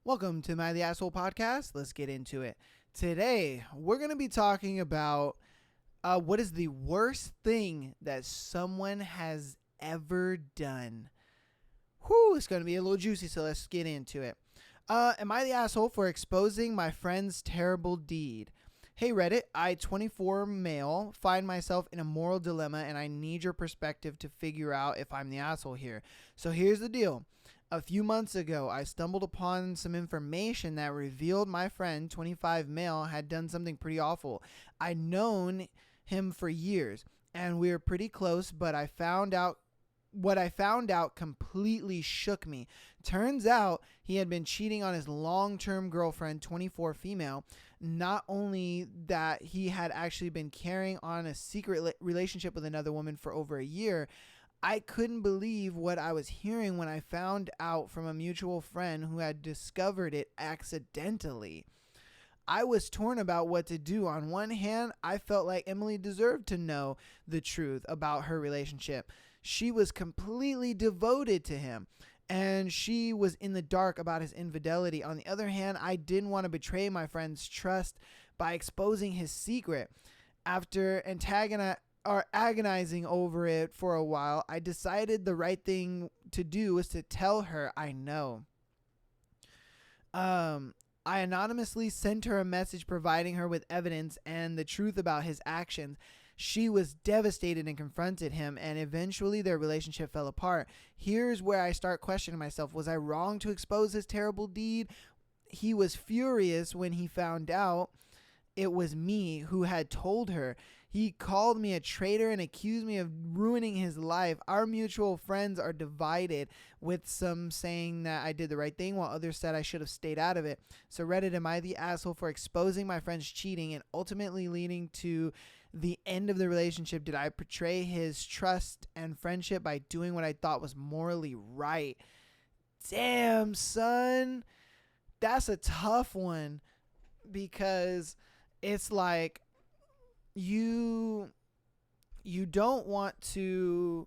Welcome to My the Asshole podcast. Let's get into it. Today, we're going to be talking about what is the worst thing that someone has ever done. Whew, it's going to be a little juicy, so let's get into it. Am I the asshole for exposing my friend's terrible deed? Hey Reddit, I, 24 male, find myself in a moral dilemma and I need your perspective to figure out if I'm the asshole here. So here's the deal. A few months ago, I stumbled upon some information that revealed my friend, 25 male, had done something pretty awful. I'd known him for years and we were pretty close, but what I found out completely shook me. Turns out he had been cheating on his long-term girlfriend, 24 female. Not only that, he had actually been carrying on a secret relationship with another woman for over a year. I couldn't believe what I was hearing when I found out from a mutual friend who had discovered it accidentally. I was torn about what to do. On one hand, I felt like Emily deserved to know the truth about her relationship. She was completely devoted to him, and she was in the dark about his infidelity. On the other hand, I didn't want to betray my friend's trust by exposing his secret. After agonizing over it for a while, I decided the right thing to do was to tell her I know. I anonymously sent her a message providing her with evidence and the truth about his actions. She was devastated and confronted him, and eventually their relationship fell apart. Here's where I start questioning myself. Was I wrong to expose his terrible deed? He was furious when he found out it was me who had told her. He called me a traitor and accused me of ruining his life. Our mutual friends are divided, with some saying that I did the right thing while others said I should have stayed out of it. So Reddit, am I the asshole for exposing my friend's cheating and ultimately leading to the end of the relationship? Did I betray his trust and friendship by doing what I thought was morally right? Damn, son. That's a tough one, because it's like you don't want to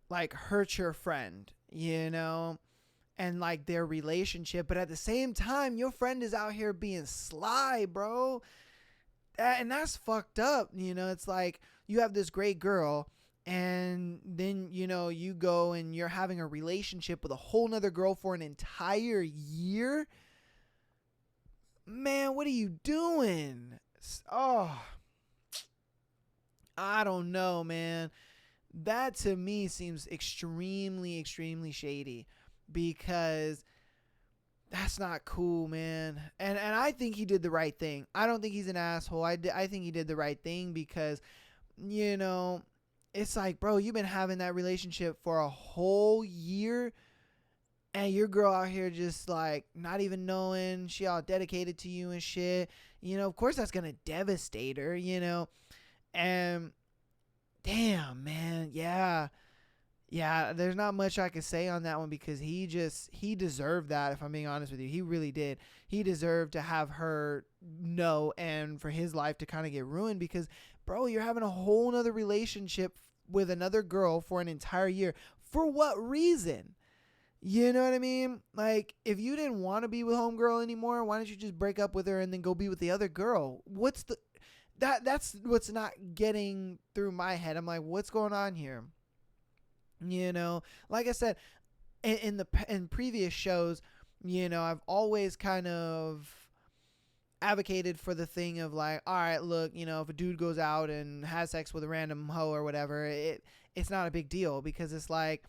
like hurt your friend, and like their relationship, but at the same time your friend is out here being sly, bro. And that's fucked up. It's like you have this great girl and then you go and you're having a relationship with a whole nother girl for an entire year. Man, what are you doing? Oh, I don't know, man. That to me seems extremely, extremely shady, because that's not cool, man. And I think he did the right thing. I don't think he's an asshole. I think he did the right thing, because, it's like, bro, you've been having that relationship for a whole year, and your girl out here just like not even knowing, she all dedicated to you and shit. Of course that's going to devastate her, and damn, man. Yeah, there's not much I can say on that one, because he deserved that. If I'm being honest with you, he really did. He deserved to have her know, and for his life to kind of get ruined, because bro, you're having a whole nother relationship with another girl for an entire year. For what reason? You know what I mean? Like, if you didn't want to be with homegirl anymore, why don't you just break up with her and then go be with the other girl? That's what's not getting through my head. I'm like, what's going on here? Like I said, in previous shows, I've always kind of advocated for the thing of like, all right, look, if a dude goes out and has sex with a random hoe or whatever, it's not a big deal, because it's like,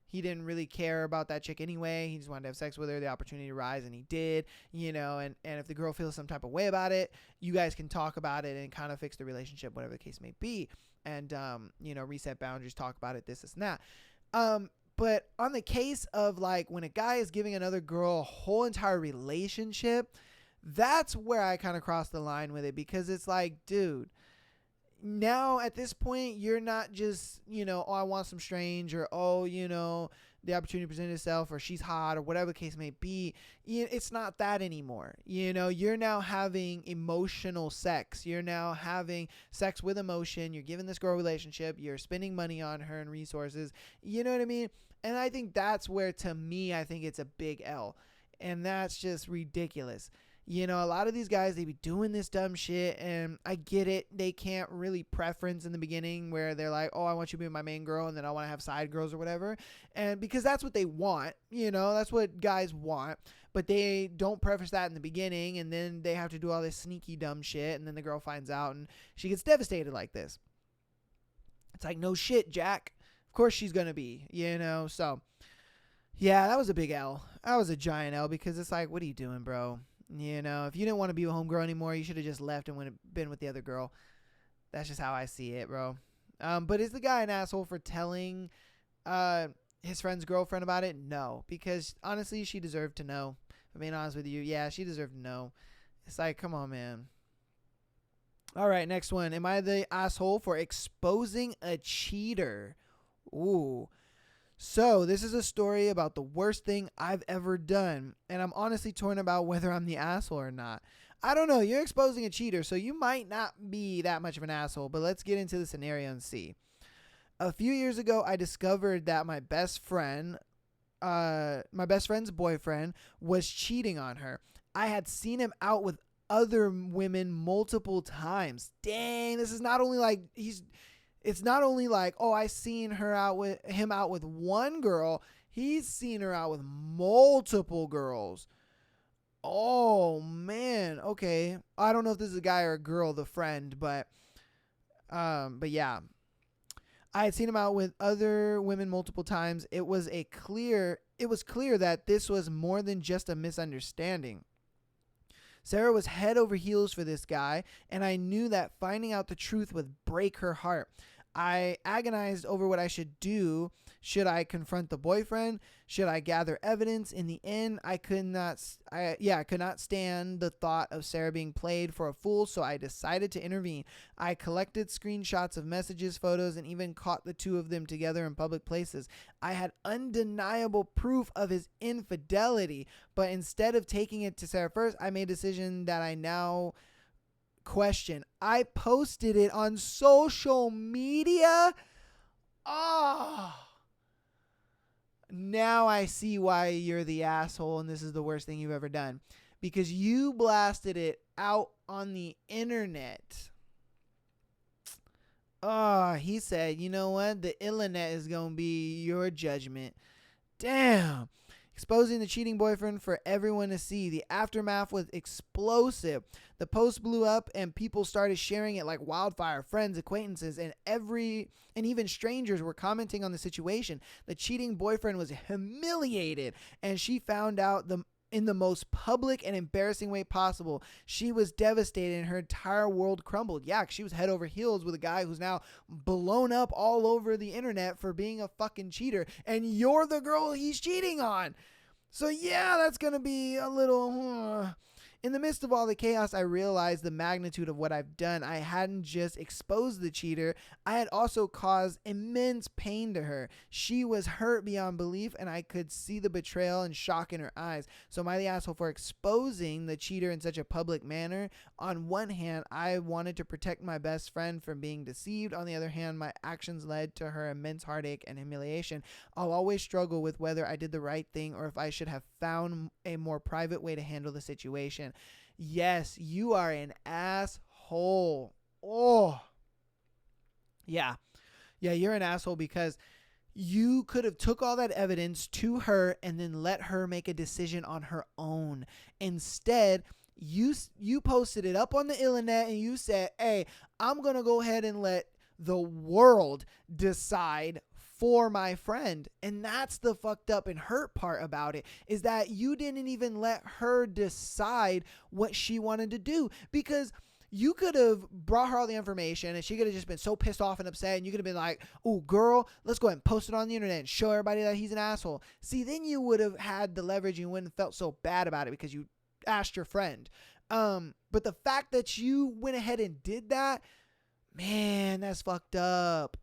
he didn't really care about that chick anyway. He just wanted to have sex with her. The opportunity arose, and he did, and if the girl feels some type of way about it, you guys can talk about it and kind of fix the relationship, whatever the case may be. And, reset boundaries, talk about it, this and that. But on the case of like when a guy is giving another girl a whole entire relationship, that's where I kind of cross the line with it, because it's like, dude, now at this point, you're not just, oh, I want some strange, or, oh, the opportunity presented itself, or she's hot, or whatever the case may be. It's not that anymore. You're now having emotional sex. You're now having sex with emotion. You're giving this girl a relationship. You're spending money on her and resources. You know what I mean? And I think that's where, to me, I think it's a big L. And that's just ridiculous. You know, a lot of these guys, they be doing this dumb shit, and I get it. They can't really preference in the beginning where they're like, oh, I want you to be my main girl, and then I want to have side girls or whatever. And because that's what they want, you know, that's what guys want. But they don't preface that in the beginning, and then they have to do all this sneaky dumb shit, and then the girl finds out, and she gets devastated like this. It's like, no shit, Jack. Of course she's going to be, you know, so. Yeah, that was a big L. That was a giant L, because it's like, what are you doing, bro? You know, if you didn't want to be a homegirl anymore, you should have just left and been with the other girl. That's just how I see it, bro. But is the guy an asshole for telling his friend's girlfriend about it? No, because honestly, she deserved to know. If I'm being honest with you, yeah, she deserved to know. It's like, come on, man. All right, next one. Am I the asshole for exposing a cheater? Ooh. So, this is a story about the worst thing I've ever done, and I'm honestly torn about whether I'm the asshole or not. I don't know, you're exposing a cheater, so you might not be that much of an asshole, but let's get into the scenario and see. A few years ago, I discovered that my best friend's boyfriend was cheating on her. I had seen him out with other women multiple times. Dang, this is not only like it's not only like, oh, I seen him out with one girl. He's seen her out with multiple girls. Oh, man. Okay. I don't know if this is a guy or a girl, the friend, but yeah. I had seen him out with other women multiple times. It was clear that this was more than just a misunderstanding. Sarah was head over heels for this guy, and I knew that finding out the truth would break her heart. I agonized over what I should do. Should I confront the boyfriend? Should I gather evidence? In the end, I could not stand the thought of Sarah being played for a fool, so I decided to intervene. I collected screenshots of messages, photos, and even caught the two of them together in public places. I had undeniable proof of his infidelity, but instead of taking it to Sarah first, I made a decision that I now question. I posted it on social media. Oh, now I see why you're the asshole and this is the worst thing you've ever done, because you blasted it out on the internet. Oh, he said, you know what? The internet is going to be your judgment. Damn. Exposing the cheating boyfriend for everyone to see. The aftermath was explosive. The post blew up and people started sharing it like wildfire. Friends, acquaintances, and even strangers were commenting on the situation. The cheating boyfriend was humiliated, and she found out in the most public and embarrassing way possible. She was devastated and her entire world crumbled. Yeah, she was head over heels with a guy who's now blown up all over the internet for being a fucking cheater, and you're the girl he's cheating on. So yeah, that's going to be a little... In the midst of all the chaos, I realized the magnitude of what I've done. I hadn't just exposed the cheater, I had also caused immense pain to her. She was hurt beyond belief, and I could see the betrayal and shock in her eyes. So am I the asshole for exposing the cheater in such a public manner? On one hand, I wanted to protect my best friend from being deceived. On the other hand, my actions led to her immense heartache and humiliation. I'll always struggle with whether I did the right thing or if I should have found a more private way to handle the situation. Yes, you are an asshole. Oh, yeah, you're an asshole because you could have took all that evidence to her and then let her make a decision on her own. Instead, you posted it up on the internet and you said, hey, I'm going to go ahead and let the world decide for my friend. And that's the fucked up and hurt part about it, is that you didn't even let her decide what she wanted to do, because you could have brought her all the information and she could have just been so pissed off and upset, and you could have been like, oh girl, let's go ahead and post it on the internet and show everybody that he's an asshole. See, then you would have had the leverage and you wouldn't have felt so bad about it because you asked your friend. But the fact that you went ahead and did that, man, that's fucked up.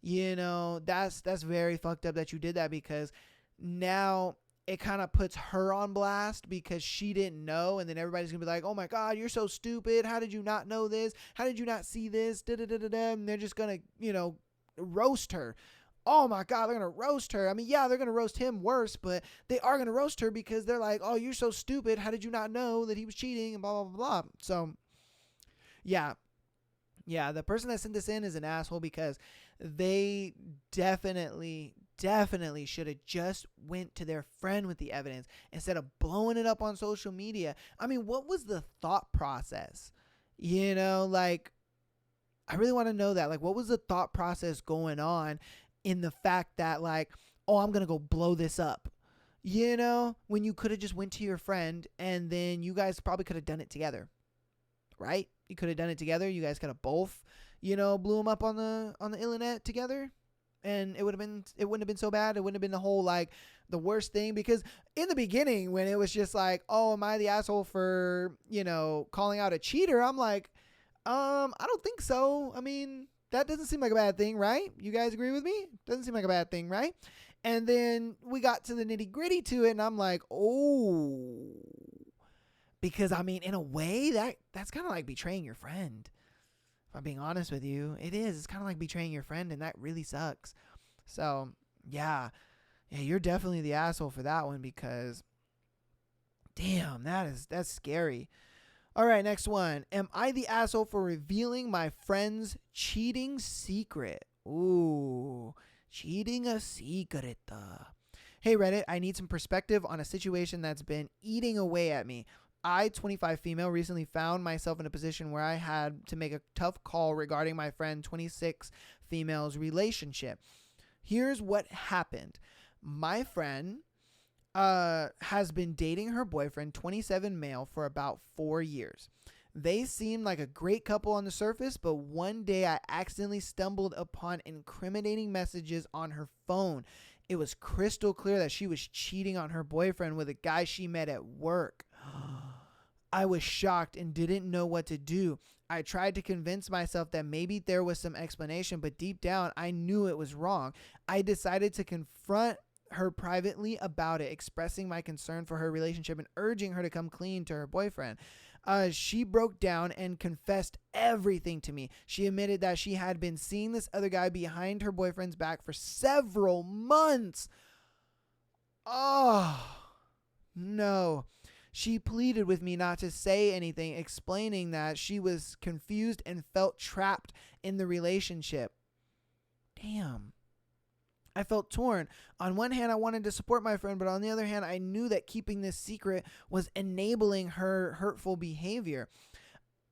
You know, that's very fucked up that you did that, because now it kind of puts her on blast because she didn't know, and then everybody's gonna be like, oh my god, you're so stupid, how did you not know this, how did you not see this, da da da da da, and they're just gonna, roast her. oh my God, they're going to roast her. I mean, yeah, they're going to roast him worse, but they are going to roast her because they're like, oh, you're so stupid. How did you not know that he was cheating and blah, blah, blah, blah. So, yeah. Yeah, the person that sent this in is an asshole because they definitely should have just went to their friend with the evidence instead of blowing it up on social media. I mean, what was the thought process? Like, I really want to know that. Like, what was the thought process going on in the fact that, like, oh, I'm going to go blow this up? When you could have just went to your friend and then you guys probably could have done it together, right? You could have done it together. You guys could have both, blew them up on the internet together, and it wouldn't have been so bad. It wouldn't have been the whole, like, the worst thing, because in the beginning when it was just like, oh, am I the asshole for, calling out a cheater? I'm like, I don't think so. I mean, that doesn't seem like a bad thing, right? You guys agree with me? Doesn't seem like a bad thing, right? And then we got to the nitty gritty to it, and I'm like, oh, because I mean, in a way, that's kind of like betraying your friend. If I'm being honest with you, it is. It's kind of like betraying your friend, and that really sucks. So yeah, you're definitely the asshole for that one, because damn, that's scary. All right, next one. Am I the asshole for revealing my friend's cheating secret? Ooh, cheating a secret. Hey, Reddit, I need some perspective on a situation that's been eating away at me. I, 25 female, recently found myself in a position where I had to make a tough call regarding my friend, 26 female's relationship. Here's what happened. My friend has been dating her boyfriend, 27 male, for about 4 years. They seemed like a great couple on the surface, but one day I accidentally stumbled upon incriminating messages on her phone. It was crystal clear that she was cheating on her boyfriend with a guy she met at work. I was shocked and didn't know what to do. I tried to convince myself that maybe there was some explanation, but deep down, I knew it was wrong. I decided to confront her privately about it, expressing my concern for her relationship and urging her to come clean to her boyfriend. She broke down and confessed everything to me. She admitted that she had been seeing this other guy behind her boyfriend's back for several months. Oh, no. She pleaded with me not to say anything, explaining that she was confused and felt trapped in the relationship. Damn. I felt torn. On one hand, I wanted to support my friend, but on the other hand, I knew that keeping this secret was enabling her hurtful behavior.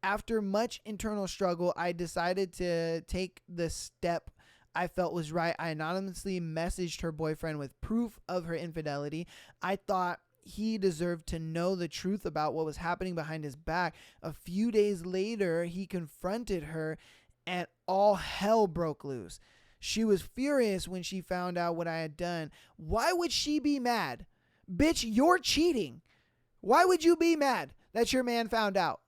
After much internal struggle, I decided to take the step I felt was right. I anonymously messaged her boyfriend with proof of her infidelity. I thought he deserved to know the truth about what was happening behind his back. A few days later, he confronted her and all hell broke loose. She was furious when she found out what I had done. Why would she be mad? Bitch, you're cheating. Why would you be mad that your man found out?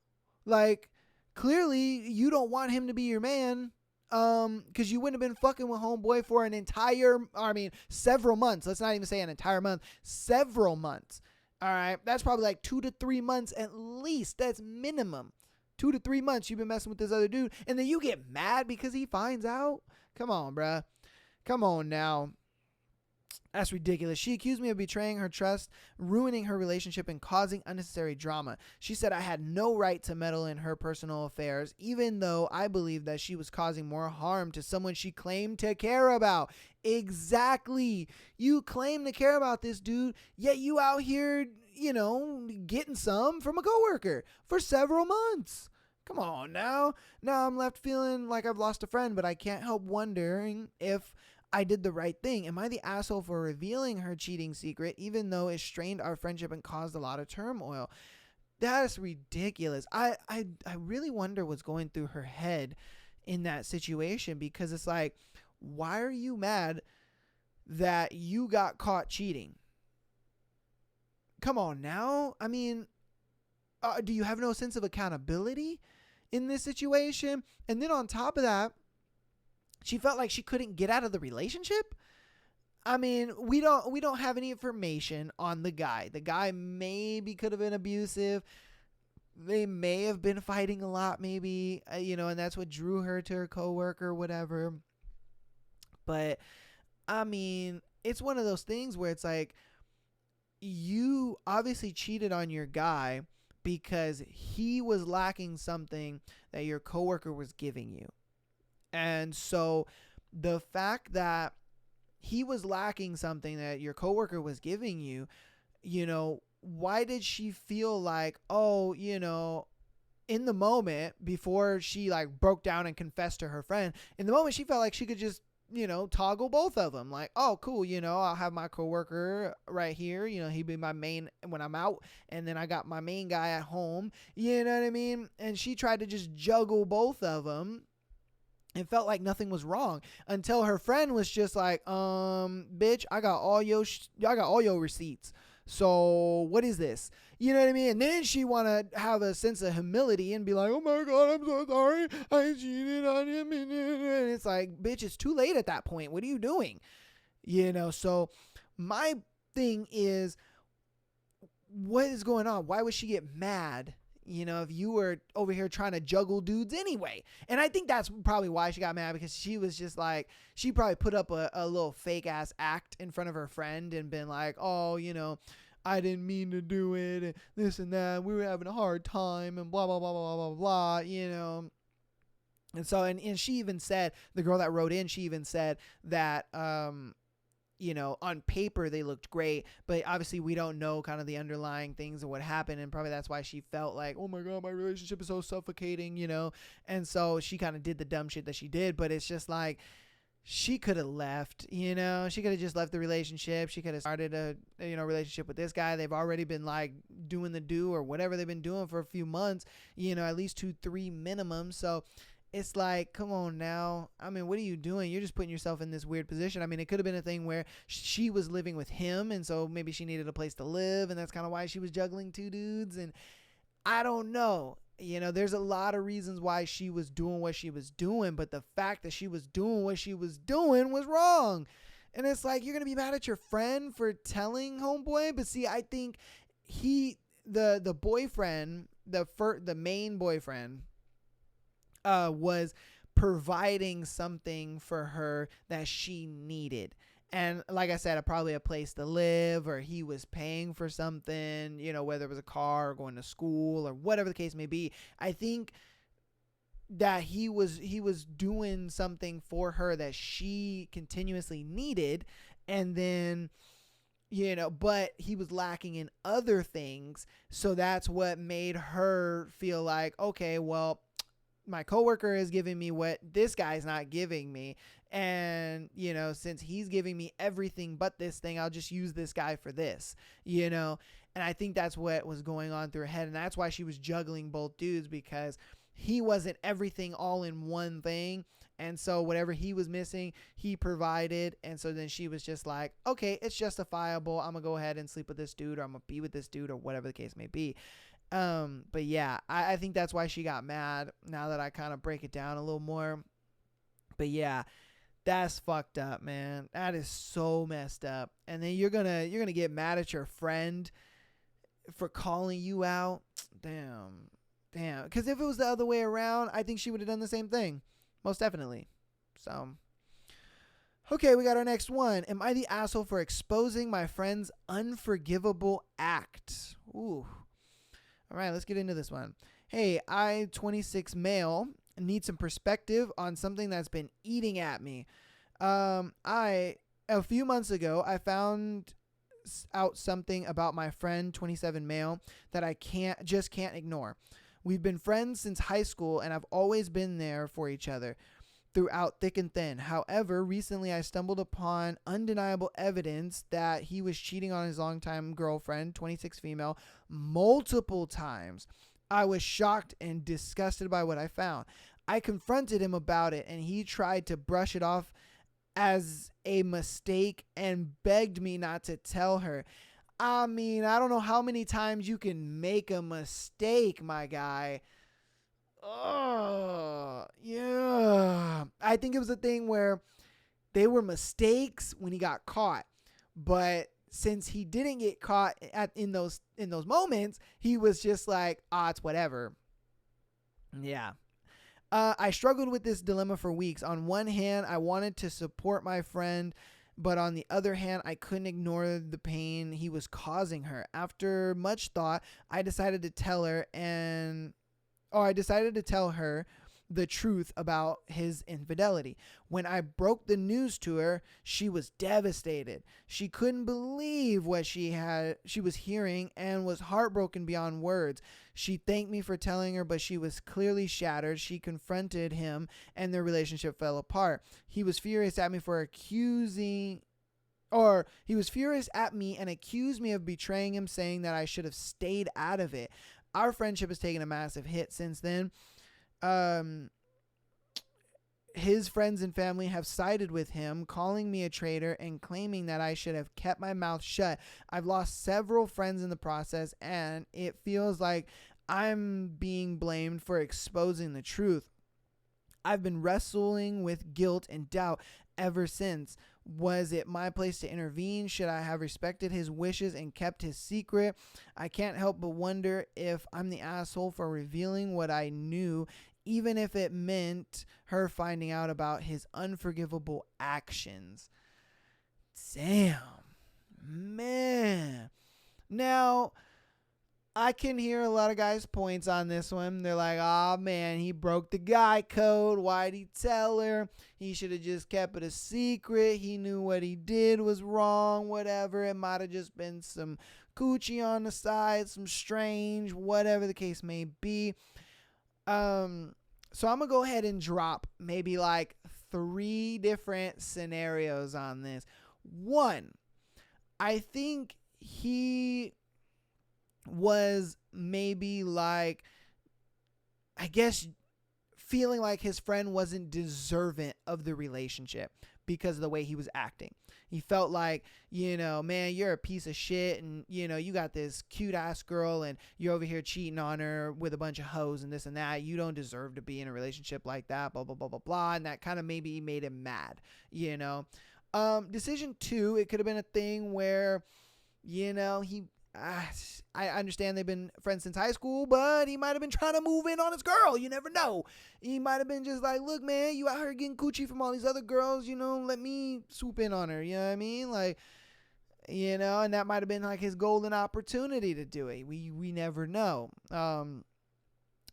Like, clearly you don't want him to be your man. Because you wouldn't have been fucking with homeboy for several months. Let's not even say an entire month. Several months. All right. That's probably like 2 to 3 months at least. That's minimum. 2 to 3 months you've been messing with this other dude. And then you get mad because he finds out. Come on, bruh. Come on now. That's ridiculous. She accused me of betraying her trust, ruining her relationship, and causing unnecessary drama. She said I had no right to meddle in her personal affairs, even though I believed that she was causing more harm to someone she claimed to care about. Exactly. You claim to care about this dude, yet you out here, getting some from a coworker for several months. Come on now. Now I'm left feeling like I've lost a friend, but I can't help wondering if I did the right thing. Am I the asshole for revealing her cheating secret, even though it strained our friendship and caused a lot of turmoil? That's ridiculous. I really wonder what's going through her head in that situation, because it's like, why are you mad that you got caught cheating? Come on now. I mean, do you have no sense of accountability in this situation? And then on top of that, she felt like she couldn't get out of the relationship. I mean, we don't have any information on the guy. The guy maybe could have been abusive. They may have been fighting a lot, maybe, and that's what drew her to her coworker, whatever. But I mean, it's one of those things where it's like, you obviously cheated on your guy because he was lacking something that your coworker was giving you. And so the fact that he was lacking something that your coworker was giving you, why did she feel like, oh, in the moment before she like broke down and confessed to her friend, in the moment she felt like she could just toggle both of them. Like, oh, cool, I'll have my coworker right here, he'd be my main when I'm out, and then I got my main guy at home, you know what I mean? And she tried to just juggle both of them and felt like nothing was wrong until her friend was just like, bitch, I got all your receipts. So what is this? You know what I mean? And then she want to have a sense of humility and be like, oh my God, I'm so sorry. I cheated on him. And it's like, bitch, it's too late at that point. What are you doing? So my thing is, what is going on? Why would she get mad? If you were over here trying to juggle dudes anyway. And I think that's probably why she got mad, because she was just like, she probably put up a little fake ass act in front of her friend and been like, oh, I didn't mean to do it, and this and that. We were having a hard time, and blah, blah, blah, blah, blah, blah, And so, and she even said, the girl that wrote in, she even said that, on paper they looked great, but obviously we don't know kind of the underlying things of what happened, and probably that's why she felt like, oh my God, my relationship is so suffocating, and so she kind of did the dumb shit that she did. But it's just like, she could have left, she could have just left the relationship. She could have started a relationship with this guy. They've already been like doing the do or whatever they've been doing for a few months, at least 2-3 minimum. So it's like, come on now. I mean, what are you doing? You're just putting yourself in this weird position. I mean, it could have been a thing where she was living with him, and so maybe she needed a place to live, and that's kind of why she was juggling two dudes. And I don't know. There's a lot of reasons why she was doing what she was doing, but the fact that she was doing what she was doing was wrong. And it's like, you're going to be mad at your friend for telling homeboy. But see, I think the boyfriend, the main boyfriend, was providing something for her that she needed. And like I said, probably a place to live, or he was paying for something, whether it was a car or going to school or whatever the case may be. I think that he was doing something for her that she continuously needed. And then, but he was lacking in other things. So that's what made her feel like, okay, well, my coworker is giving me what this guy's not giving me. And, since he's giving me everything but this thing, I'll just use this guy for this, And I think that's what was going on through her head. And that's why she was juggling both dudes, because he wasn't everything all in one thing. And so whatever he was missing, he provided. And so then she was just like, okay, it's justifiable. I'm gonna go ahead and sleep with this dude, or I'm gonna be with this dude, or whatever the case may be. But yeah, I think that's why she got mad, now that I kind of break it down a little more. But yeah, that's fucked up, man. That is so messed up. And then you're gonna get mad at your friend for calling you out. Damn. Because if it was the other way around, I think she would have done the same thing, most definitely. So, okay, we got our next one. Am I the asshole for exposing my friend's unforgivable act? Ooh. All right, let's get into this one. Hey, I, 26 male, need some perspective on something that's been eating at me. A few months ago, I found out something about my friend, 27 male, that I can't ignore. We've been friends since high school, and I've always been there for each other throughout thick and thin. However, recently I stumbled upon undeniable evidence that he was cheating on his longtime girlfriend, 26 female, multiple times. I was shocked and disgusted by what I found. I confronted him about it, and he tried to brush it off as a mistake and begged me not to tell her. I mean, I don't know how many times you can make a mistake, my guy. Oh, yeah. I think it was a thing where they were mistakes when he got caught. But since he didn't get caught in those moments, he was just like, it's whatever. Yeah. I struggled with this dilemma for weeks. On one hand, I wanted to support my friend But on the other hand, I couldn't ignore the pain he was causing her. After much thought, I decided to tell her the truth about his infidelity. When I broke the news to her, she was devastated. She couldn't believe what she was hearing and was heartbroken beyond words. She thanked me for telling her, but she was clearly shattered. She confronted him and their relationship fell apart. He was furious at me and accused me of betraying him, saying that I should have stayed out of it. Our friendship has taken a massive hit since then. His friends and family have sided with him, calling me a traitor and claiming that I should have kept my mouth shut. I've lost several friends in the process, and it feels like I'm being blamed for exposing the truth. I've been wrestling with guilt and doubt ever since. Was it my place to intervene? Should I have respected his wishes and kept his secret? I can't help but wonder if I'm the asshole for revealing what I knew, even if it meant her finding out about his unforgivable actions. Damn, man. Now, I can hear a lot of guys' points on this one. They're like, oh man, he broke the guy code. Why'd he tell her? He should have just kept it a secret. He knew what he did was wrong, whatever. It might have just been some coochie on the side, some strange, whatever the case may be. So I'm going to go ahead and drop maybe like 3 different scenarios on this. One, I think he was maybe like, I guess, feeling like his friend wasn't deserving of the relationship because of the way he was acting. He felt like, man, you're a piece of shit, and you got this cute ass girl and you're over here cheating on her with a bunch of hoes and this and that. You don't deserve to be in a relationship like that, blah blah blah blah blah. And that kind of maybe made him mad. Decision 2, it could have been a thing where I understand they've been friends since high school, but he might have been trying to move in on his girl. You never know. He might have been just like, look, man, you out here getting coochie from all these other girls, let me swoop in on her. You know what I mean? Like, and that might have been like his golden opportunity to do it. We never know. And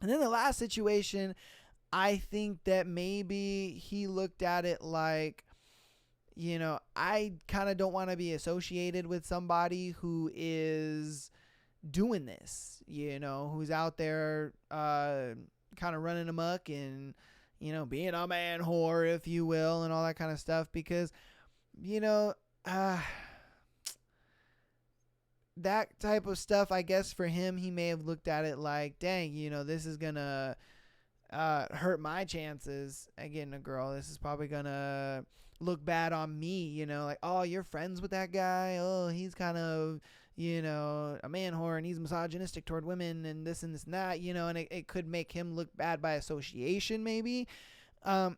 then the last situation, I think that maybe he looked at it like, I kind of don't want to be associated with somebody who is doing this, who's out there kind of running amok and, being a man whore, if you will, and all that kind of stuff, because, that type of stuff, I guess for him, he may have looked at it like, dang, this is going to hurt my chances at getting a girl. This is probably going to look bad on me, like, oh, you're friends with that guy. Oh, he's kind of, a man whore and he's misogynistic toward women and this and that, and it could make him look bad by association, maybe.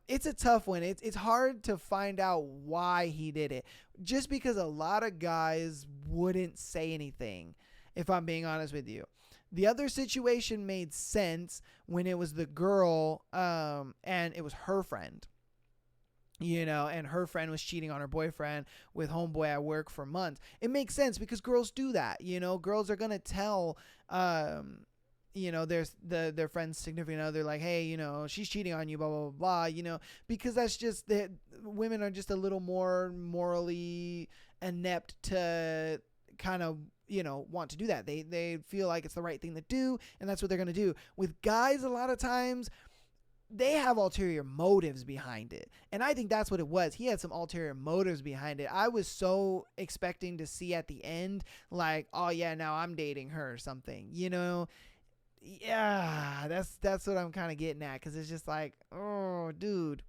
It's a tough one. It's hard to find out why he did it, just because a lot of guys wouldn't say anything, if I'm being honest with you. The other situation made sense when it was the girl, and it was her friend. And her friend was cheating on her boyfriend with homeboy at work for months. It makes sense because girls do that. Girls are going to tell, their friend's significant other, like, hey, she's cheating on you, blah, blah, blah, blah, because that's just that women are just a little more morally inept to kind of, want to do that. They feel like it's the right thing to do, and that's what they're going to do. With guys, a lot of times, they have ulterior motives behind it. And I think that's what it was. He had some ulterior motives behind it. I was so expecting to see at the end, like, oh yeah, now I'm dating her or something, Yeah, that's what I'm kind of getting at. Cause it's just like, oh dude,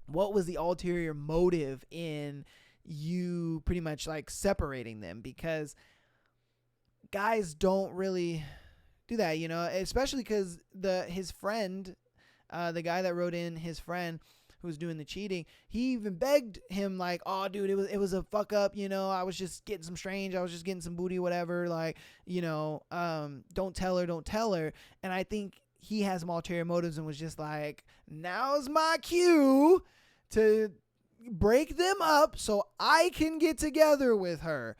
what was the ulterior motive in you pretty much like separating them? Because guys don't really do that, especially because his friend, the guy that wrote in, his friend who was doing the cheating, he even begged him like, oh dude, it was a fuck up, I was just getting some strange, I was just getting some booty, whatever, like, don't tell her. And I think he has some ulterior motives and was just like, now's my cue to break them up so I can get together with her.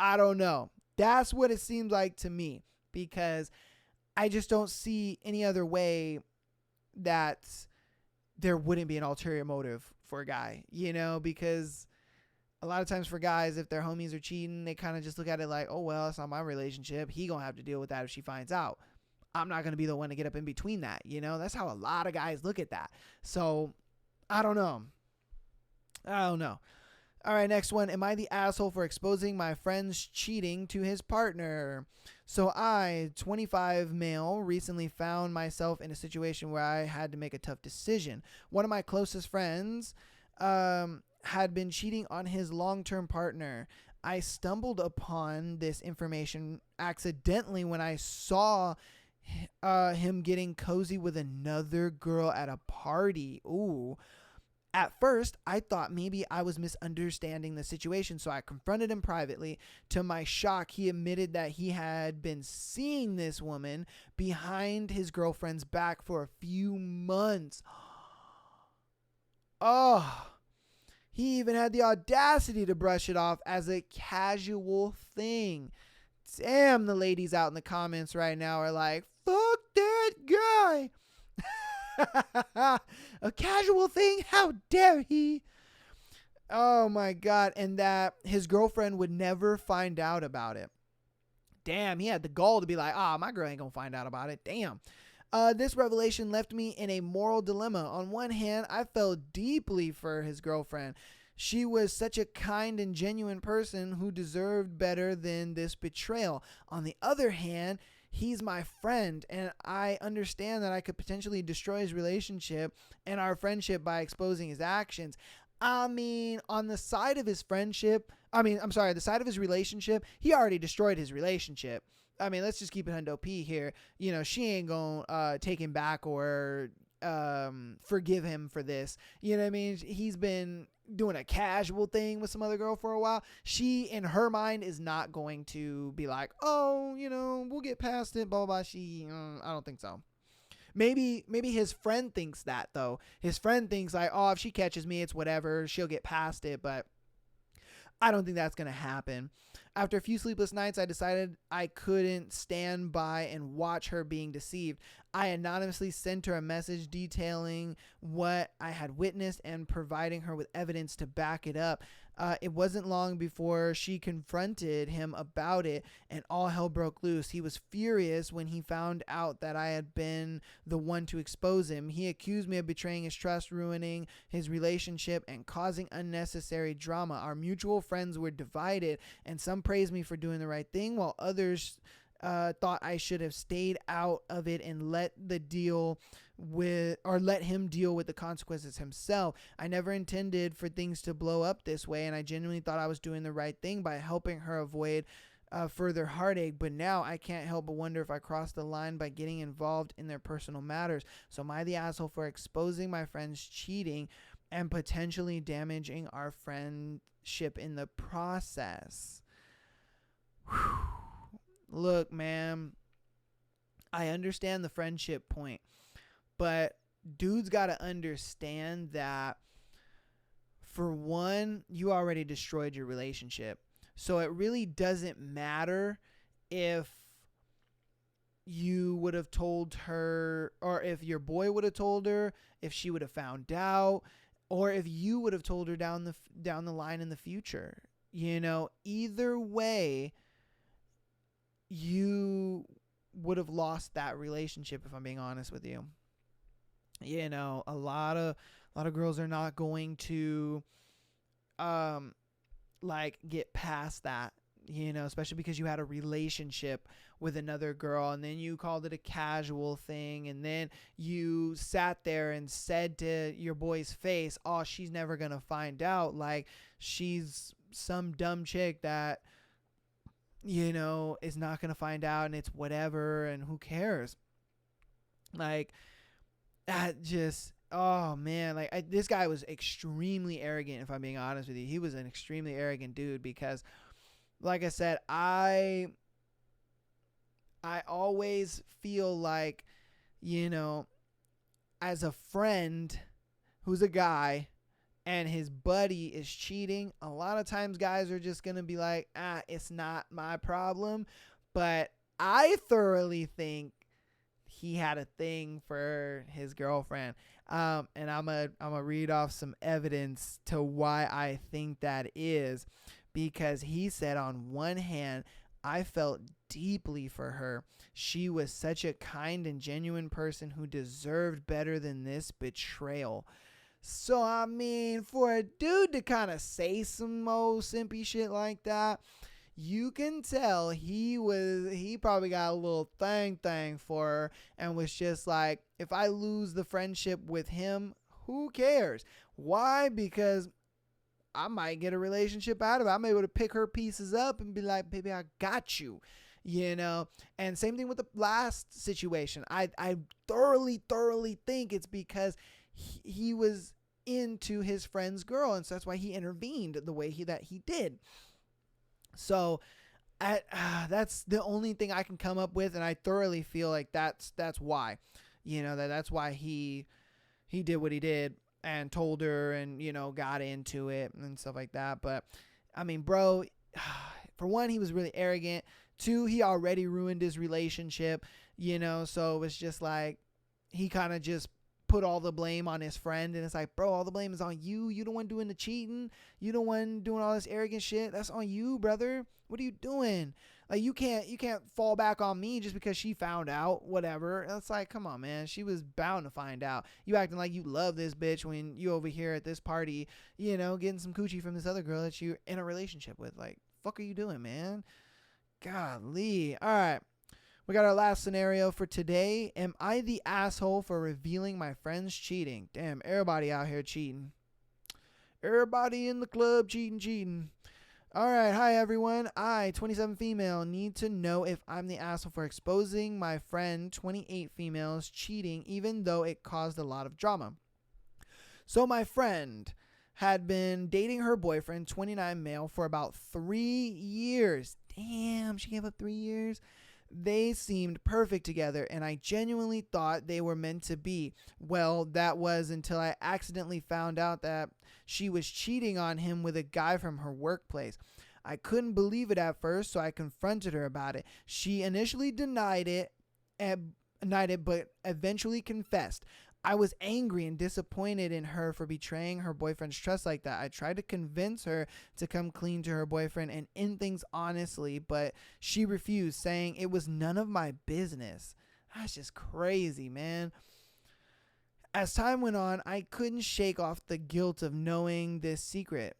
I don't know. That's what it seems like to me, because I just don't see any other way that there wouldn't be an ulterior motive for a guy, because a lot of times for guys, if their homies are cheating, they kind of just look at it like, oh, well, it's not my relationship. He gonna have to deal with that if she finds out. I'm not gonna be the one to get up in between that. That's how a lot of guys look at that. So I don't know. All right, next one. Am I the asshole for exposing my friend's cheating to his partner? So I, 25 male, recently found myself in a situation where I had to make a tough decision. One of my closest friends had been cheating on his long-term partner. I stumbled upon this information accidentally when I saw him getting cozy with another girl at a party. Ooh. At first, I thought maybe I was misunderstanding the situation, so I confronted him privately. To my shock, he admitted that he had been seeing this woman behind his girlfriend's back for a few months. Oh, he even had the audacity to brush it off as a casual thing. Damn, the ladies out in the comments right now are like, fuck that guy. A casual thing? How dare he? Oh my God. And that his girlfriend would never find out about it. Damn, he had the gall to be like, my girl ain't gonna find out about it. Damn. This revelation left me in a moral dilemma. On one hand, I felt deeply for his girlfriend. She was such a kind and genuine person who deserved better than this betrayal. On the other hand, he's my friend, and I understand that I could potentially destroy his relationship and our friendship by exposing his actions. I mean, on the side of his friendship, the side of his relationship, he already destroyed his relationship. I mean, let's just keep it hundo P here. She ain't gonna take him back or forgive him for this. You know what I mean? He's been doing a casual thing with some other girl for a while. She, in her mind, is not going to be like, oh, we'll get past it, blah, blah, blah. I don't think so. Maybe his friend thinks that, though. His friend thinks like, oh, if she catches me, it's whatever. She'll get past it, but I don't think that's going to happen. After a few sleepless nights, I decided I couldn't stand by and watch her being deceived. I anonymously sent her a message detailing what I had witnessed and providing her with evidence to back it up. It wasn't long before she confronted him about it, and all hell broke loose. He was furious when he found out that I had been the one to expose him. He accused me of betraying his trust, ruining his relationship, and causing unnecessary drama. Our mutual friends were divided, and some praised me for doing the right thing, while others thought I should have stayed out of it and let him deal with the consequences himself. I never intended for things to blow up this way, and I genuinely thought I was doing the right thing by helping her avoid further heartache. But now I can't help but wonder if I crossed the line by getting involved in their personal matters. So am I the asshole for exposing my friend's cheating and potentially damaging our friendship in the process? Whew. Look, man, I understand the friendship point, but dudes got to understand that, for one, you already destroyed your relationship. So it really doesn't matter if you would have told her, or if your boy would have told her, if she would have found out, or if you would have told her down the line in the future. Either way, you would have lost that relationship, if I'm being honest with you. A lot of girls are not going to get past that, especially because you had a relationship with another girl and then you called it a casual thing, and then you sat there and said to your boy's face, oh, she's never gonna find out, like she's some dumb chick that is not going to find out and it's whatever and who cares. Like, that just, oh man, this guy was extremely arrogant, if I'm being honest with you. He was an extremely arrogant dude because, like I said, I always feel like, as a friend who's a guy, and his buddy is cheating, a lot of times guys are just going to be like, it's not my problem. But I thoroughly think he had a thing for his girlfriend. And I'm gonna read off some evidence to why I think that is, because he said, on one hand, I felt deeply for her. She was such a kind and genuine person who deserved better than this betrayal. So, I mean, for a dude to kind of say some old simpy shit like that, you can tell he probably got a little thing for her and was just like, if I lose the friendship with him, who cares? Why? Because I might get a relationship out of it. I'm able to pick her pieces up and be like, baby, I got you. And same thing with the last situation. I thoroughly think it's because he was into his friend's girl, and so that's why he intervened the way he did. So that's the only thing I can come up with, and I thoroughly feel like that's why, that's why he did what he did and told her and, got into it and stuff like that. But I mean, bro, for one, he was really arrogant. Two, he already ruined his relationship, so it was just like he kind of just put all the blame on his friend, and it's like, bro, all the blame is on you. You the one doing the cheating. You the one doing all this arrogant shit. That's on you, brother. What are you doing? Like, you can't fall back on me just because she found out, whatever. It's like, come on, man. She was bound to find out. You acting like you love this bitch when you over here at this party, getting some coochie from this other girl that you're in a relationship with. Like, fuck are you doing, man? Golly. All right. We got our last scenario for today. Am I the asshole for revealing my friend's cheating? Damn, everybody out here cheating. Everybody in the club cheating. All right, hi everyone. I, 27 female, need to know if I'm the asshole for exposing my friend, 28 females, cheating, even though it caused a lot of drama. So my friend had been dating her boyfriend, 29 male, for about 3 years. Damn, she gave up 3 years. They seemed perfect together, and I genuinely thought they were meant to be. Well, that was until I accidentally found out that she was cheating on him with a guy from her workplace. I couldn't believe it at first, so I confronted her about it. She initially denied it, but eventually confessed. I was angry and disappointed in her for betraying her boyfriend's trust like that. I tried to convince her to come clean to her boyfriend and end things honestly, but she refused, saying it was none of my business. That's just crazy, man. As time went on, I couldn't shake off the guilt of knowing this secret.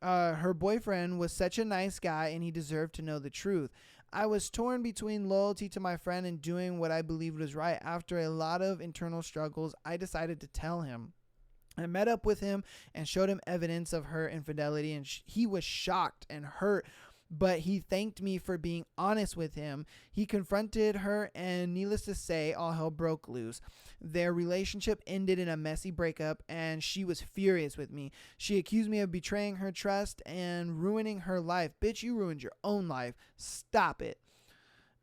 Her boyfriend was such a nice guy, and he deserved to know the truth. I was torn between loyalty to my friend and doing what I believed was right. After a lot of internal struggles, I decided to tell him. I met up with him and showed him evidence of her infidelity, and he was shocked and hurt, but he thanked me for being honest with him. He confronted her, and needless to say, all hell broke loose. Their relationship ended in a messy breakup, and she was furious with me. She accused me of betraying her trust and ruining her life. Bitch, you ruined your own life. Stop it.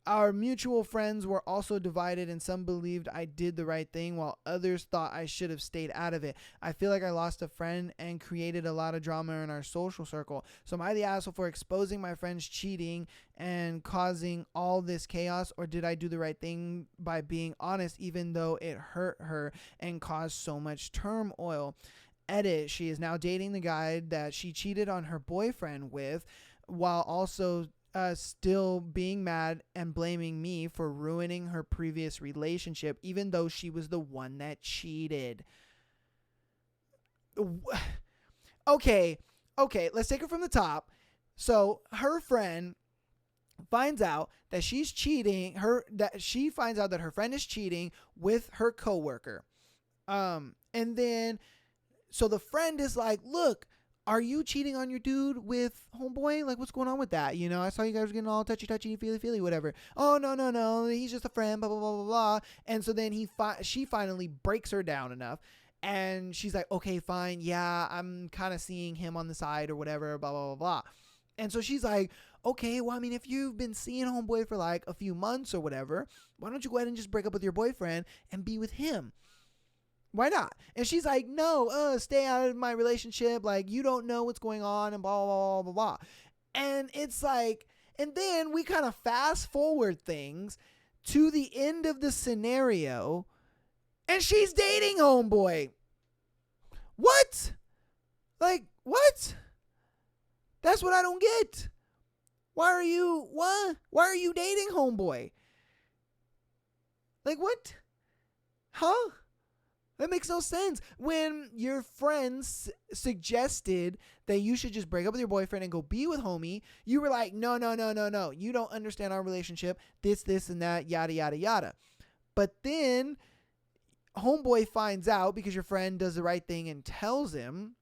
Our mutual friends were also divided, and some believed I did the right thing while others thought I should have stayed out of it. I feel like I lost a friend and created a lot of drama in our social circle. So am I the asshole for exposing my friend's cheating and causing all this chaos, or did I do the right thing by being honest even though it hurt her and caused so much turmoil? Edit, she is now dating the guy that she cheated on her boyfriend with, while also still being mad and blaming me for ruining her previous relationship, even though she was the one that cheated. Okay, let's take it from the top. So her friend finds out that she's cheating, she finds out that her friend is cheating with her coworker. And then, so the friend is like, look, are you cheating on your dude with homeboy? Like, what's going on with that? I saw you guys were getting all touchy, feely, whatever. Oh, no. He's just a friend, blah, blah, blah, blah, blah. And so then she finally breaks her down enough. And she's like, okay, fine. Yeah, I'm kind of seeing him on the side or whatever, blah, blah, blah, blah. And so she's like, okay, well, I mean, if you've been seeing homeboy for like a few months or whatever, why don't you go ahead and just break up with your boyfriend and be with him? Why not? And she's like, no, stay out of my relationship. Like, you don't know what's going on and blah, blah, blah, blah, blah. And it's like, and then we kind of fast forward things to the end of the scenario, and she's dating homeboy. What? Like, what? That's what I don't get. Why are you dating homeboy? Like, what? Huh? That makes no sense. When your friends suggested that you should just break up with your boyfriend and go be with homie, you were like, no. You don't understand our relationship. This, and that, yada, yada, yada. But then homeboy finds out because your friend does the right thing and tells him.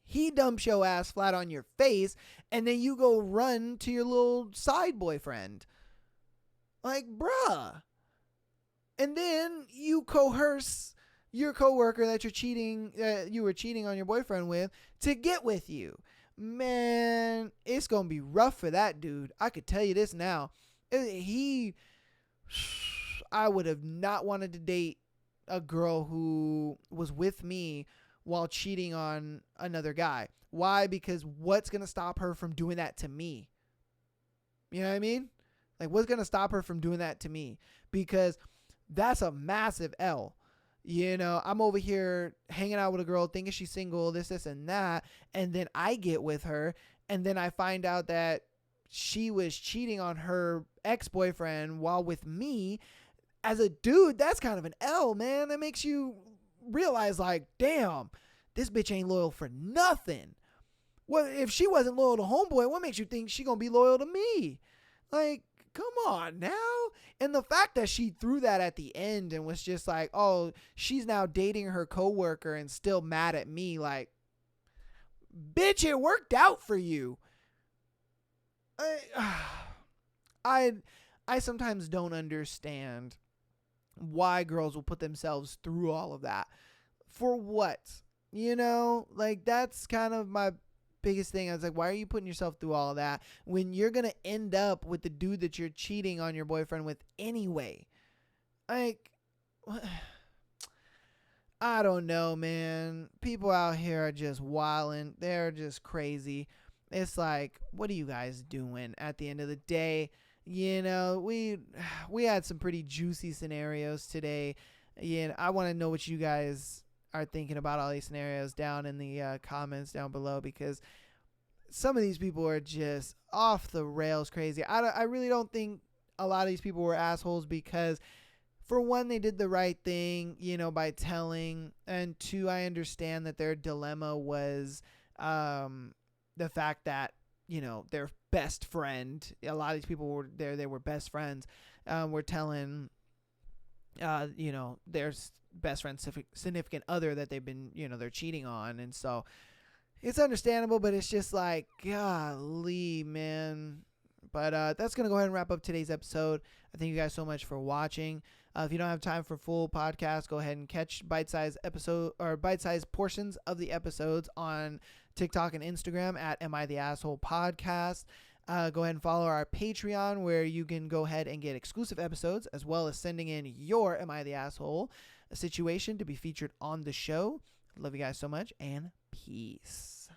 He dumps your ass flat on your face, and then you go run to your little side boyfriend. Like, bruh. And then you coerce your coworker that you were cheating on your boyfriend with to get with you. Man, it's going to be rough for that dude. I could tell you this now. I would have not wanted to date a girl who was with me while cheating on another guy. Why? Because what's going to stop her from doing that to me? You know what I mean? Like, what's going to stop her from doing that to me? Because that's a massive L. You know, I'm over here hanging out with a girl thinking she's single, this, and that. And then I get with her. And then I find out that she was cheating on her ex-boyfriend while with me. As a dude, that's kind of an L, man. That makes you realize, like, damn, this bitch ain't loyal for nothing. Well, if she wasn't loyal to homeboy, what makes you think she gonna be loyal to me? Like, come on now. And the fact that she threw that at the end and was just like, oh, she's now dating her coworker and still mad at me. Like, bitch, it worked out for you. I sometimes don't understand why girls will put themselves through all of that. For what? You know, like, that's kind of my biggest thing. I was like, why are you putting yourself through all of that when you're going to end up with the dude that you're cheating on your boyfriend with anyway? Like, I don't know, man. People out here are just wilding. They're just crazy. It's like, what are you guys doing at the end of the day? You know, we had some pretty juicy scenarios today. Yeah, I want to know what you guys are thinking about all these scenarios down in the comments down below, because some of these people are just off the rails crazy. I really don't think a lot of these people were assholes, because for one, they did the right thing, you know, by telling, and two, I understand that their dilemma was the fact that, you know, their best friend, a lot of these people were there, they were best friends, were telling, you know, their best friend's significant other that they've been, you know, they're cheating on. And so it's understandable, but it's just like, golly, man. But that's going to go ahead and wrap up today's episode. I thank you guys so much for watching. If you don't have time for full podcast, go ahead and catch bite-sized episode or bite-sized portions of the episodes on TikTok and Instagram at Am I the Asshole Podcast. Go ahead and follow our Patreon, where you can go ahead and get exclusive episodes, as well as sending in your Am I the Asshole situation to be featured on the show. Love you guys so much, and peace.